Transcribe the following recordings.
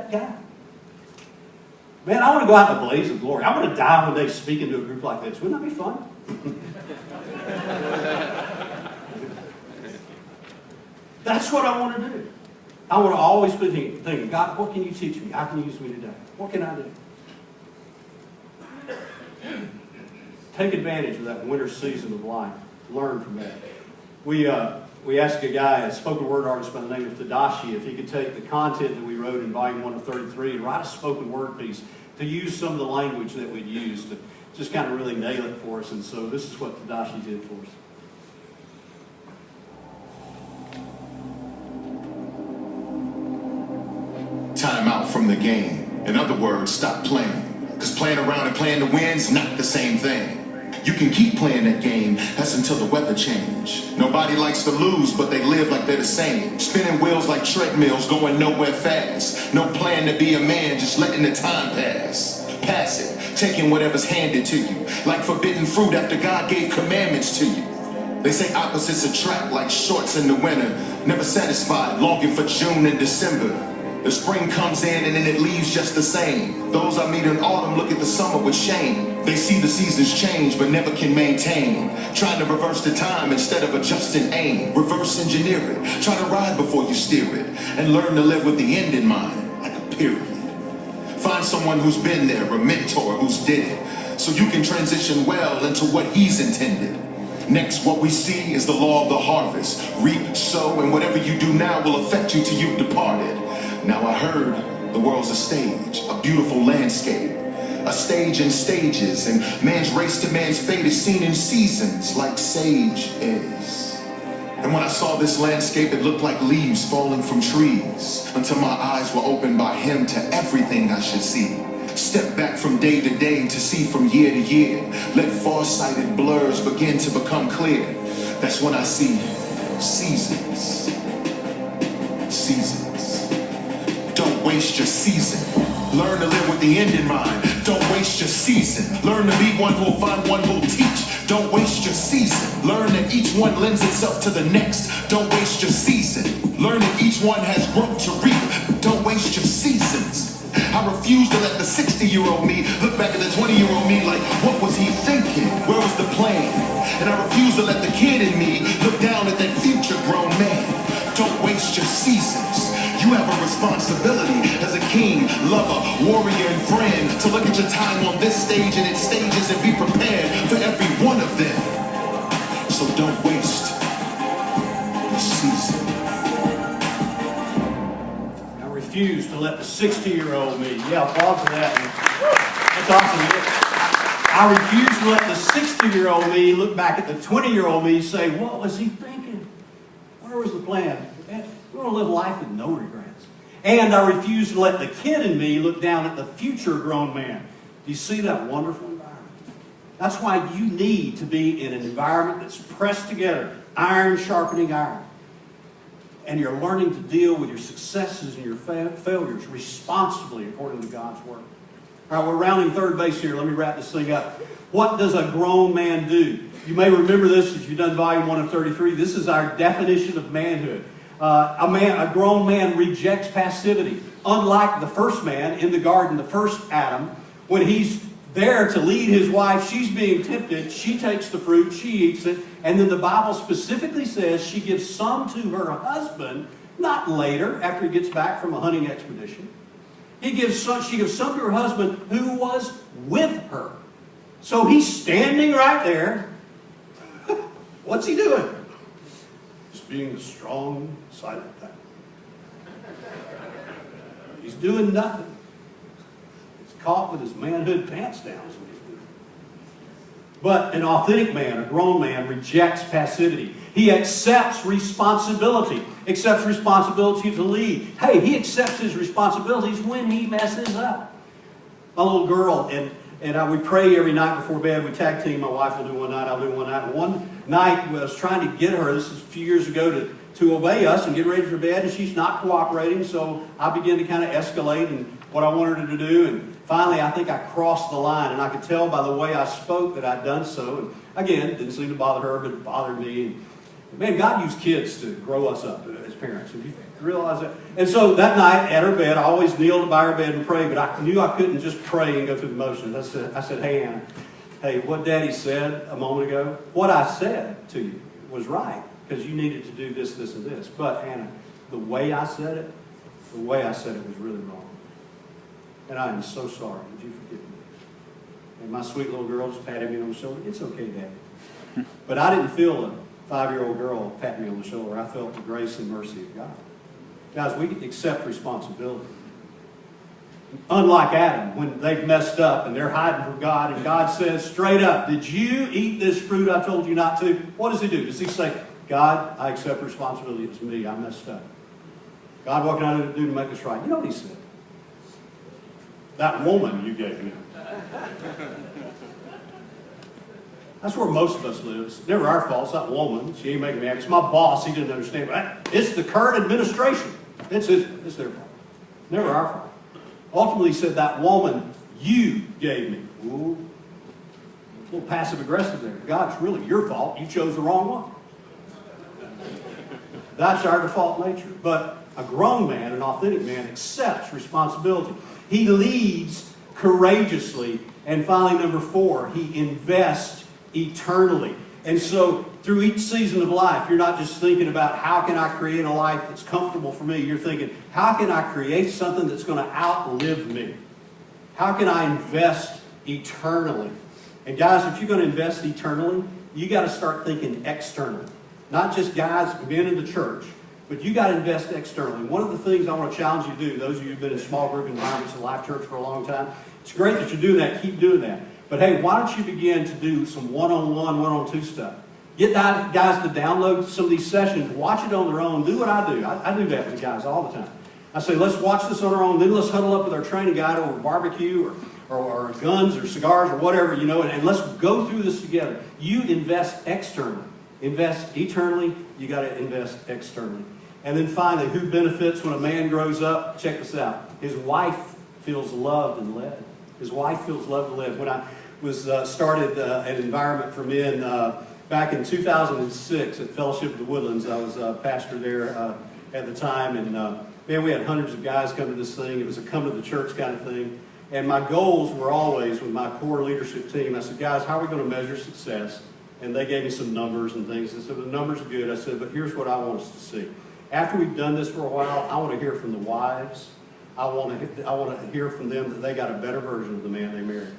that guy. Man, I want to go out in a blaze of glory. I want to die one day speaking to a group like this. Wouldn't that be fun? That's what I want to do. I want to always be thinking, God, what can you teach me? How can you use me today? What can I do? Take advantage of that winter season of life. Learn from that. We asked a guy, a spoken word artist by the name of Tadashi, if he could take the content that we wrote in volume 1 of 33 and write a spoken word piece to use some of the language that we'd used to just kind of really nail it for us. And so this is what Tadashi did for us. Time out from the game. In other words, stop playing. Because playing around and playing to win's not the same thing. You can keep playing that game, that's until the weather change. Nobody likes to lose, but they live like they're the same. Spinning wheels like treadmills, going nowhere fast. No plan to be a man, just letting the time pass. Passive, taking whatever's handed to you. Like forbidden fruit after God gave commandments to you. They say opposites attract like shorts in the winter. Never satisfied, longing for June and December. The spring comes in and then it leaves just the same. Those I meet in autumn look at the summer with shame. They see the seasons change but never can maintain. Trying to reverse the time instead of adjusting aim. Reverse engineer it. Try to ride before you steer it. And learn to live with the end in mind, like a period. Find someone who's been there, a mentor who's did it. So you can transition well into what he's intended. Next, what we see is the law of the harvest. Reap, sow, and whatever you do now will affect you till you've departed. Now I heard the world's a stage, a beautiful landscape, a stage in stages, and man's race to man's fate is seen in seasons like sage is. And when I saw this landscape, it looked like leaves falling from trees, until my eyes were opened by him to everything I should see. Step back from day to day to see from year to year. Let far-sighted blurs begin to become clear. That's when I see seasons. Seasons. Don't waste your season. Learn to live with the end in mind. Don't waste your season. Learn to be one who'll find one who'll teach. Don't waste your season. Learn that each one lends itself to the next. Don't waste your season. Learn that each one has growth to reap. Don't waste your seasons. I refuse to let the 60-year-old me look back at the 20-year-old me like, what was he thinking? Where was the plan? And I refuse to let the kid in me look down at that future grown man. Don't waste your seasons. You have a responsibility as a king, lover, warrior, and friend to look at your time on this stage and its stages and be prepared for every one of them. So don't waste your season. I refuse to let the 60-year-old me, applaud for that. That's awesome. I refuse to let the 60-year-old me look back at the 20-year-old me and say, what was he thinking? Where was the plan? We want to live life with no regrets. And I refuse to let the kid in me look down at the future grown man. Do you see that wonderful environment? That's why you need to be in an environment that's pressed together, iron sharpening iron. And you're learning to deal with your successes and your failures responsibly according to God's Word. All right, we're rounding third base here. Let me wrap this thing up. What does a grown man do? You may remember this if you've done volume 1 of 33. This is our definition of manhood. A grown man rejects passivity. Unlike the first man in the garden, the first Adam, when he's there to lead his wife, she's being tempted, she takes the fruit, she eats it, and then the Bible specifically says she gives some to her husband, not later, after he gets back from a hunting expedition. She gives some to her husband who was with her. So he's standing right there. What's he doing? Being the strong, silent type. He's doing nothing. He's caught with his manhood pants down is what he's doing. But an authentic man, a grown man, rejects passivity. He accepts responsibility. Accepts responsibility to lead. Hey, he accepts his responsibilities when he messes up. My little girl, and we pray every night before bed. We tag team. My wife will do one night, I'll do one night. And one night I was trying to get her, this is a few years ago, to obey us and get ready for bed, and she's not cooperating, so I began to kind of escalate in what I wanted her to do, and finally I think I crossed the line, and I could tell by the way I spoke that I'd done so, and again, it didn't seem to bother her, but it bothered me. And man, God used kids to grow us up as parents. Did you realize that? And so that night at her bed, I always kneeled by her bed and prayed, but I knew I couldn't just pray and go through the motions. I said, hey, Anna, hey, what Daddy said a moment ago, what I said to you was right, because you needed to do this, this, and this. But, Anna, the way I said it was really wrong. And I am so sorry. Would you forgive me? And my sweet little girl just patted me on the shoulder. It's okay, Daddy. But I didn't feel a 5-year-old girl patting me on the shoulder. I felt the grace and mercy of God. Guys, we accept responsibility. Unlike Adam, when they've messed up and they're hiding from God, and God says straight up, did you eat this fruit I told you not to? What does he do? Does he say, God, I accept responsibility. It's me. I messed up. God, what can I do to make this right? You know what he said? That woman you gave me. That's where most of us live. It's never our fault. It's that woman. She ain't making me happy. It's my boss. He didn't understand. It's the current administration. It's their fault. Never our fault. Ultimately, he said, that woman you gave me. Ooh. A little passive-aggressive there. God, it's really your fault. You chose the wrong one. That's our default nature. But a grown man, an authentic man, accepts responsibility. He leads courageously. And finally, number 4, he invests eternally. And so, through each season of life, you're not just thinking about how can I create a life that's comfortable for me. You're thinking, how can I create something that's going to outlive me? How can I invest eternally? And guys, if you're going to invest eternally, you got to start thinking externally. Not just guys, men in the church, but you got to invest externally. One of the things I want to challenge you to do, those of you who've been in small group environments in Life Church for a long time, it's great that you're doing that. Keep doing that. But hey, why don't you begin to do some one-on-one, one-on-two stuff? Get guys to download some of these sessions, watch it on their own, do what I do. I do that with guys all the time. I say, let's watch this on our own, then let's huddle up with our training guide over barbecue or guns or cigars or whatever, and let's go through this together. You invest externally. Invest eternally, you got to invest externally. And then finally, who benefits when a man grows up? Check this out. His wife feels loved and led. His wife feels loved and led. When I was started an environment for men back in 2006 at Fellowship of the Woodlands, I was pastor there at the time, and man, we had hundreds of guys come to this thing. It was a come to the church kind of thing. And my goals were always with my core leadership team. I said, guys, how are we going to measure success? And they gave me some numbers and things. I said, the numbers are good. I said, but here's what I want us to see. After we've done this for a while, I want to hear from the wives. I want to hear from them that they got a better version of the man they married.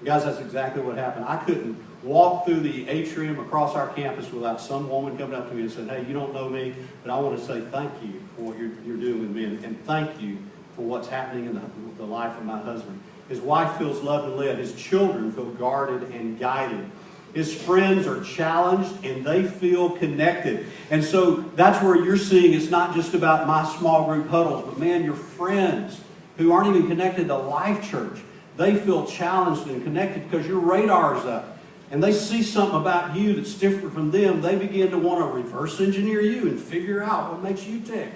Guys, that's exactly what happened. I couldn't walk through the atrium across our campus without some woman coming up to me and saying, hey, you don't know me, but I want to say thank you for what you're doing with me, and thank you for what's happening in the life of my husband. His wife feels loved and led. His children feel guarded and guided. His friends are challenged and they feel connected. And so that's where you're seeing it's not just about my small group huddles, but man, your friends who aren't even connected to Life Church, they feel challenged and connected because your radar's up. And they see something about you that's different from them. They begin to want to reverse engineer you and figure out what makes you tick.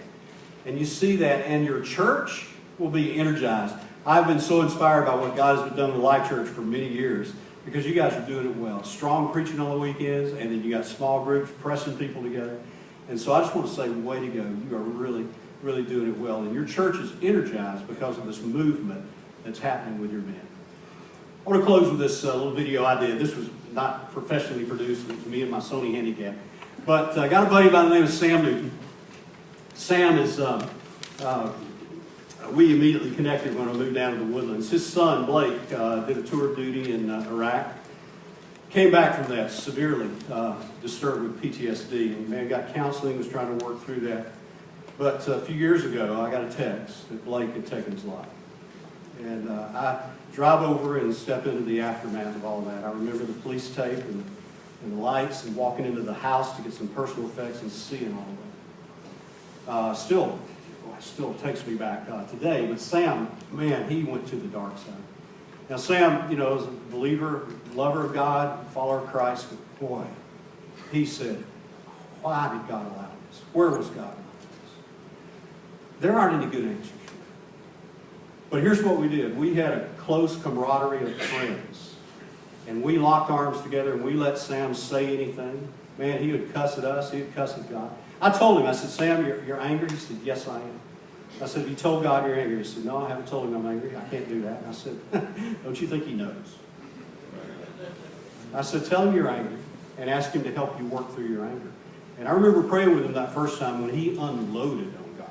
And you see that, and your church will be energized. I've been so inspired by what God has done with Life Church for many years because you guys are doing it well. Strong preaching on the weekends, and then you got small groups pressing people together. And so I just want to say, way to go. You are really, really doing it well. And your church is energized because of this movement that's happening with your men. I want to close with this little video I did. This was not professionally produced. It was me and my Sony Handicap. But I got a buddy by the name of Sam Newton. Sam is, we immediately connected when I moved down to the Woodlands. His son, Blake, did a tour of duty in Iraq. Came back from that severely disturbed with PTSD. And man, got counseling, was trying to work through that. But a few years ago, I got a text that Blake had taken his life. And I drive over and step into the aftermath of all that. I remember the police tape and the lights and walking into the house to get some personal effects and seeing all of that. Still takes me back today. But Sam, man, he went to the dark side. Now Sam, is a believer, lover of God, follower of Christ. But boy, he said, why did God allow this? Where was God allowing this? There aren't any good answers. But here's what we did. We had a close camaraderie of friends. And we locked arms together and we let Sam say anything. Man, he would cuss at us. He would cuss at God. I told him, I said, Sam, you're angry? He said, yes, I am. I said, have you told God you're angry? He said, no, I haven't told him I'm angry. I can't do that. And I said, don't you think he knows? I said, tell him you're angry and ask him to help you work through your anger. And I remember praying with him that first time when he unloaded on God.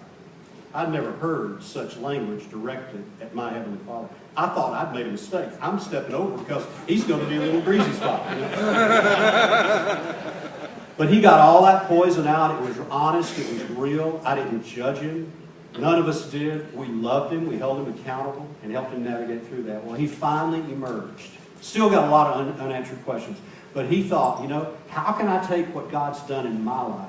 I'd never heard such language directed at my Heavenly Father. I thought I'd made a mistake. I'm stepping over because he's going to be a little greasy spot. You know? But he got all that poison out. It was honest. It was real. I didn't judge him. None of us did. We loved him. We held him accountable and helped him navigate through that. Well, he finally emerged. Still got a lot of unanswered questions. But he thought, you know, how can I take what God's done in my life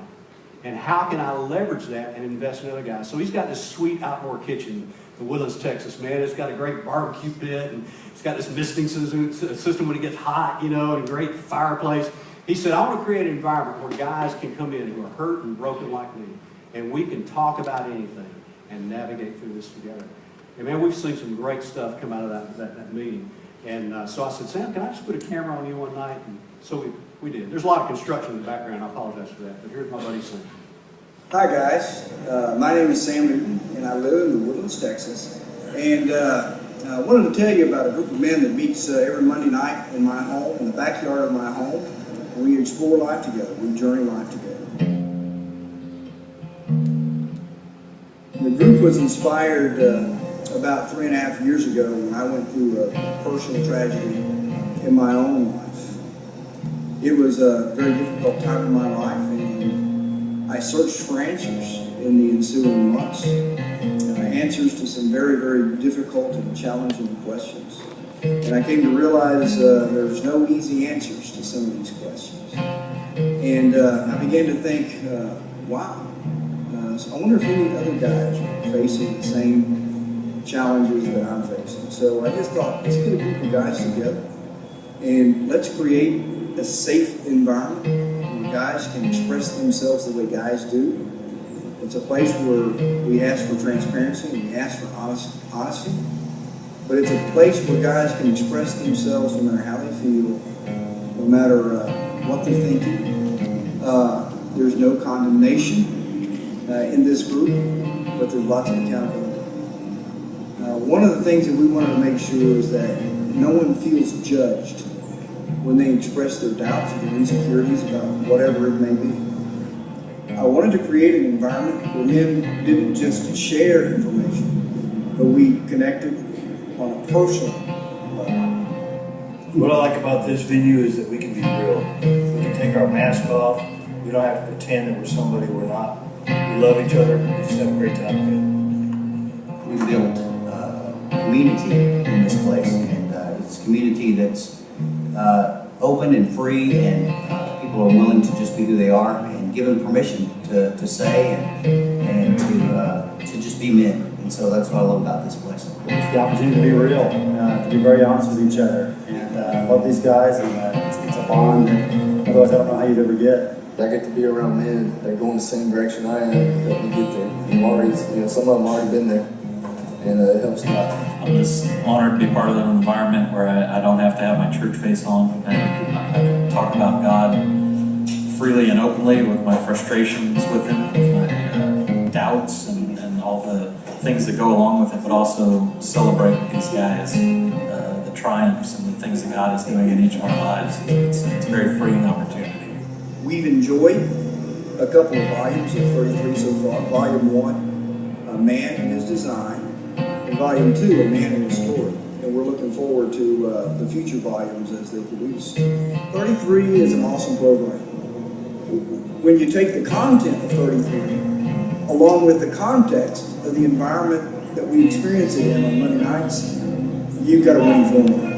and how can I leverage that and invest in other guys? So he's got this sweet outdoor kitchen in Woodlands, Texas, man. It's got a great barbecue pit and it's got this misting system when it gets hot, you know, and a great fireplace. He said, I want to create an environment where guys can come in who are hurt and broken like me, and we can talk about anything and navigate through this together. And man, we've seen some great stuff come out of that meeting. And so I said, Sam, can I just put a camera on you one night? And so we did. There's a lot of construction in the background. I apologize for that. But here's my buddy Sam. Hi, guys. My name is Sam Newton, and I live in Woodlands, Texas. And I wanted to tell you about a group of men that meets every Monday night in my home, in the backyard of my home. We explore life together. We journey life together. The group was inspired about 3.5 years ago when I went through a personal tragedy in my own life. It was a very difficult time in my life, and I searched for answers in the ensuing months. Answers to some very, very difficult and challenging questions. And I came to realize there's no easy answers to some of these questions. And I began to think, wow, so I wonder if any other guys are facing the same challenges that I'm facing. So I just thought, let's get a group of guys together and let's create a safe environment where guys can express themselves the way guys do. It's a place where we ask for transparency and we ask for honesty. But it's a place where guys can express themselves no matter how they feel, no matter what they're thinking. There's no condemnation in this group, but there's lots of accountability. One of the things that we wanted to make sure is that no one feels judged when they express their doubts and their insecurities about whatever it may be. I wanted to create an environment where men didn't just share information, but we connected on a personal level. What I like about this venue is that we can be real. We can take our mask off. We don't have to pretend that we're somebody we're not. We love each other. We just have a great time. We built community in this place, and it's a community that's open and free, and people are willing to just be who they are and given permission to say and to just be men. And so that's what I love about this place. It's the opportunity to be real, to be very honest with each other. And I love these guys, and it's a bond that otherwise I don't know how you'd ever get. I get to be around men that are going the same direction I am, help me get there. And already, some of them already been there, and it helps a lot. I'm just honored to be part of an environment where I don't have to have my church face on, and I can talk about God freely and openly with my frustrations with Him, with my doubts, and all the things that go along with it, but also celebrate with these guys the triumphs and the things that God is doing in each of our lives. It's a very freeing opportunity. We've enjoyed a couple of volumes of 33 so far. Volume 1, A Man and His Design, and Volume 2, A Man and His Story. And we're looking forward to the future volumes as they produce. 33 is an awesome program. When you take the content of 33, along with the context of the environment that we experience it in on Monday nights, you've got a winning formula.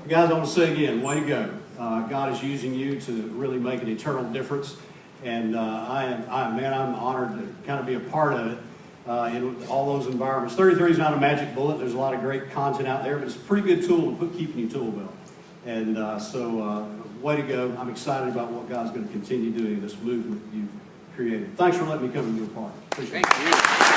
Guys, I want to say again, way to go. God is using you to really make an eternal difference. And I'm honored to kind of be a part of it in all those environments. 33 is not a magic bullet. There's a lot of great content out there, but it's a pretty good tool to keep in your tool belt. And so way to go. I'm excited about what God's going to continue doing in this movement you've created. Thanks for letting me come and be a part. Appreciate it. Thank you.